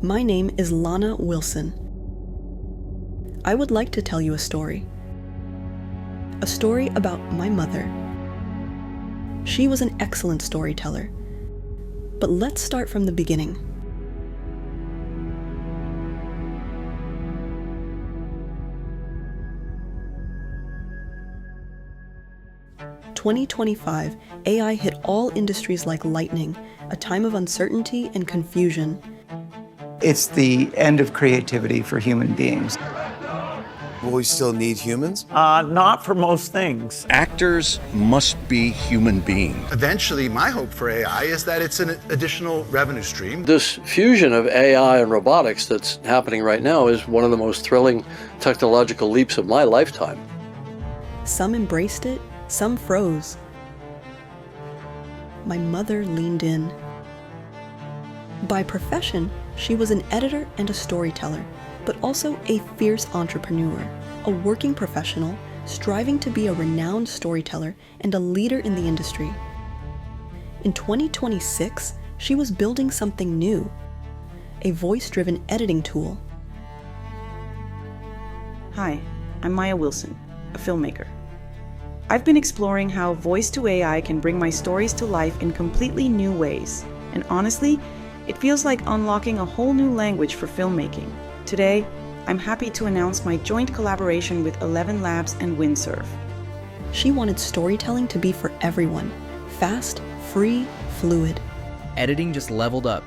My name is Lana Wilson. I would like to tell you a story. A story about my mother. She was an excellent storyteller. But let's start from the beginning. In 2025, AI hit all industries like lightning, a time of uncertainty and confusion. It's the end of creativity for human beings. Will we still need humans? Not for most things. Actors must be human beings. Eventually, my hope for AI is that it's an additional revenue stream. This fusion of AI and robotics that's happening right now is one of the most thrilling technological leaps of my lifetime. Some embraced it, some froze. My mother leaned in. By profession, she was an editor and a storyteller, but also a fierce entrepreneur, a working professional, striving to be a renowned storyteller and a leader in the industry. In 2026, she was building something new, a voice-driven editing tool. Hi, I'm Maya Wilson, a filmmaker. I've been exploring how voice-to-AI can bring my stories to life in completely new ways, and honestly, it feels like unlocking a whole new language for filmmaking. Today, I'm happy to announce my joint collaboration with 11 Labs and Windsurf. She wanted storytelling to be for everyone, fast, free, fluid. Editing just leveled up.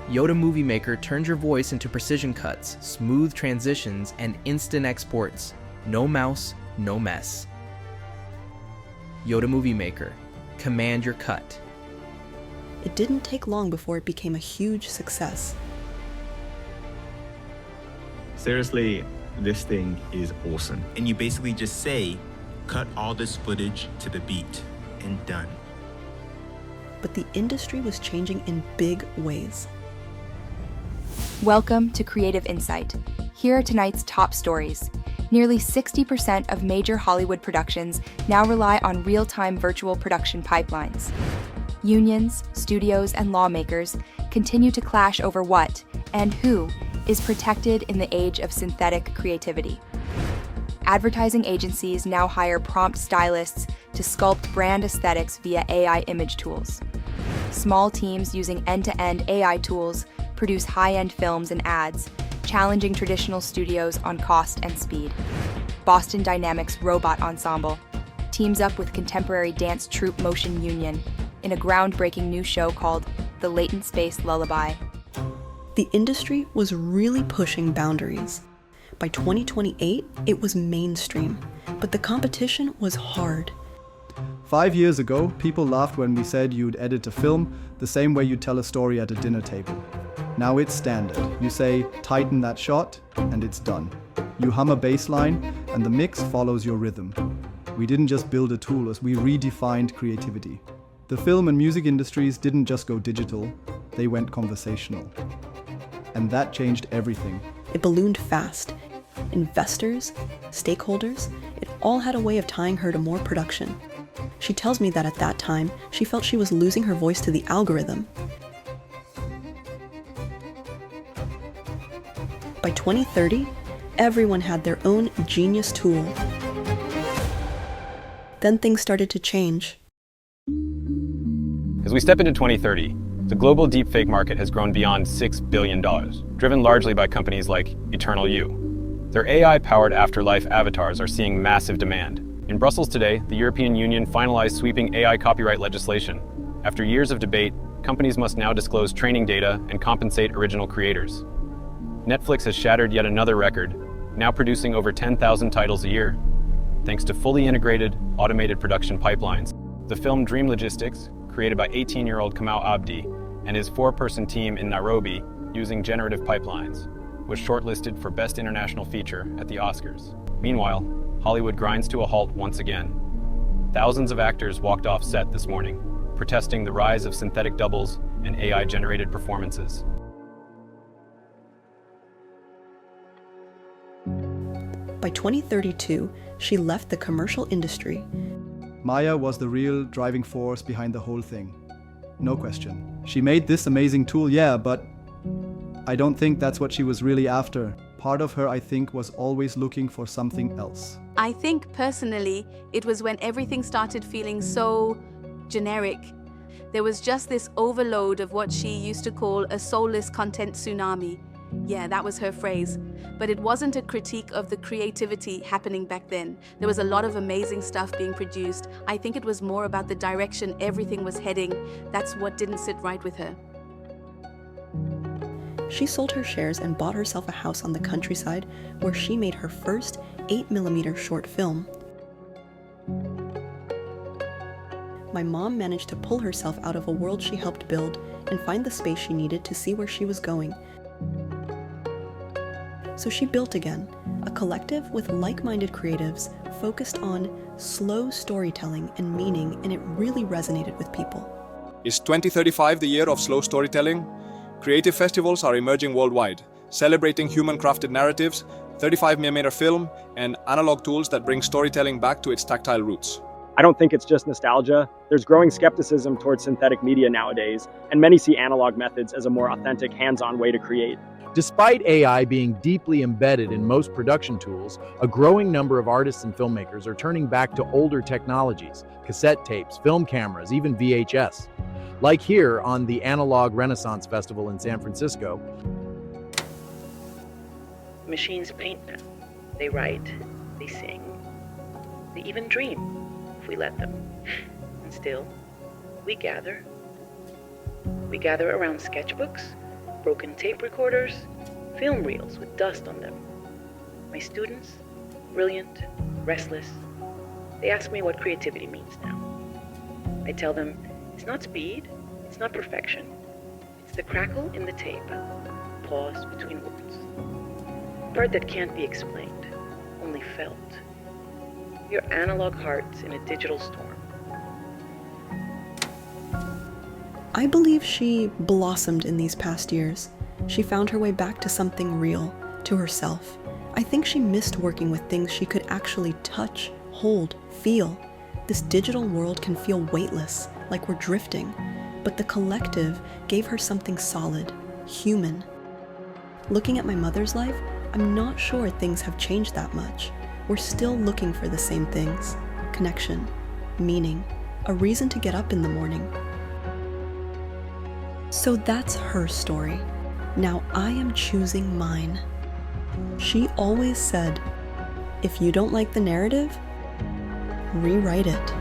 Yoda Movie Maker turns your voice into precision cuts, smooth transitions, and instant exports. No mouse, no mess. Yoda Movie Maker. Command your cut. It didn't take long before it became a huge success. Seriously, this thing is awesome. And you basically just say, cut all this footage to the beat, and done. But the industry was changing in big ways. Welcome to Creative Insight. Here are tonight's top stories. Nearly 60% of major Hollywood productions now rely on real-time virtual production pipelines. Unions, studios, and lawmakers continue to clash over what and who is protected in the age of synthetic creativity. Advertising agencies now hire prompt stylists to sculpt brand aesthetics via AI image tools. Small teams using end-to-end AI tools produce high-end films and ads, challenging traditional studios on cost and speed. Boston Dynamics Robot Ensemble teams up with contemporary dance troupe Motion Union in a groundbreaking new show called The Latent Space Lullaby. The industry was really pushing boundaries. By 2028, it was mainstream, but the competition was hard. 5 years ago, people laughed when we said you'd edit a film the same way you tell a story at a dinner table. Now it's standard. You say, tighten that shot, and it's done. You hum a bass line, and the mix follows your rhythm. We didn't just build a tool, as we redefined creativity. The film and music industries didn't just go digital, they went conversational. And that changed everything. It ballooned fast. Investors, stakeholders, it all had a way of tying her to more production. She tells me that at that time, she felt she was losing her voice to the algorithm. By 2030, everyone had their own genius tool. Then things started to change. As we step into 2030, the global deepfake market has grown beyond $6 billion, driven largely by companies like Eternal You. Their AI-powered afterlife avatars are seeing massive demand. In Brussels today, the European Union finalized sweeping AI copyright legislation. After years of debate, companies must now disclose training data and compensate original creators. Netflix has shattered yet another record, now producing over 10,000 titles a year. Thanks to fully integrated, automated production pipelines, the film Dream Logistics, created by 18-year-old Kamau Abdi and his 4-person team in Nairobi using generative pipelines, was shortlisted for Best International Feature at the Oscars. Meanwhile, Hollywood grinds to a halt once again. Thousands of actors walked off set this morning, protesting the rise of synthetic doubles and AI-generated performances. By 2032, she left the commercial industry. Maya was the real driving force behind the whole thing. No question. She made this amazing tool, yeah, but I don't think that's what she was really after. Part of her, I think, was always looking for something else. I think, personally, it was when everything started feeling so generic. There was just this overload of what she used to call a soulless content tsunami. Yeah, that was her phrase. But it wasn't a critique of the creativity happening back then. There was a lot of amazing stuff being produced. I think it was more about the direction everything was heading. That's what didn't sit right with her. She sold her shares and bought herself a house on the countryside where she made her first 8mm short film. My mom managed to pull herself out of a world she helped build and find the space she needed to see where she was going. So she built again, a collective with like-minded creatives focused on slow storytelling and meaning, and it really resonated with people. Is 2035 the year of slow storytelling? Creative festivals are emerging worldwide, celebrating human-crafted narratives, 35mm film, and analog tools that bring storytelling back to its tactile roots. I don't think it's just nostalgia. There's growing skepticism towards synthetic media nowadays, and many see analog methods as a more authentic, hands-on way to create. Despite AI being deeply embedded in most production tools, a growing number of artists and filmmakers are turning back to older technologies, cassette tapes, film cameras, even VHS. Like here on the Analog Renaissance Festival in San Francisco. Machines paint now. They write, they sing, they even dream, if we let them. And still, we gather. We gather around sketchbooks, broken tape recorders, film reels with dust on them. My students, brilliant, restless, they ask me what creativity means now. I tell them, it's not speed, it's not perfection. It's the crackle in the tape, pause between words. A part that can't be explained, only felt. Your analog hearts in a digital storm. I believe she blossomed in these past years. She found her way back to something real, to herself. I think she missed working with things she could actually touch, hold, feel. This digital world can feel weightless, like we're drifting, but the collective gave her something solid, human. Looking at my mother's life, I'm not sure things have changed that much. We're still looking for the same things: connection, meaning, a reason to get up in the morning. So that's her story. Now I am choosing mine. She always said, if you don't like the narrative, rewrite it.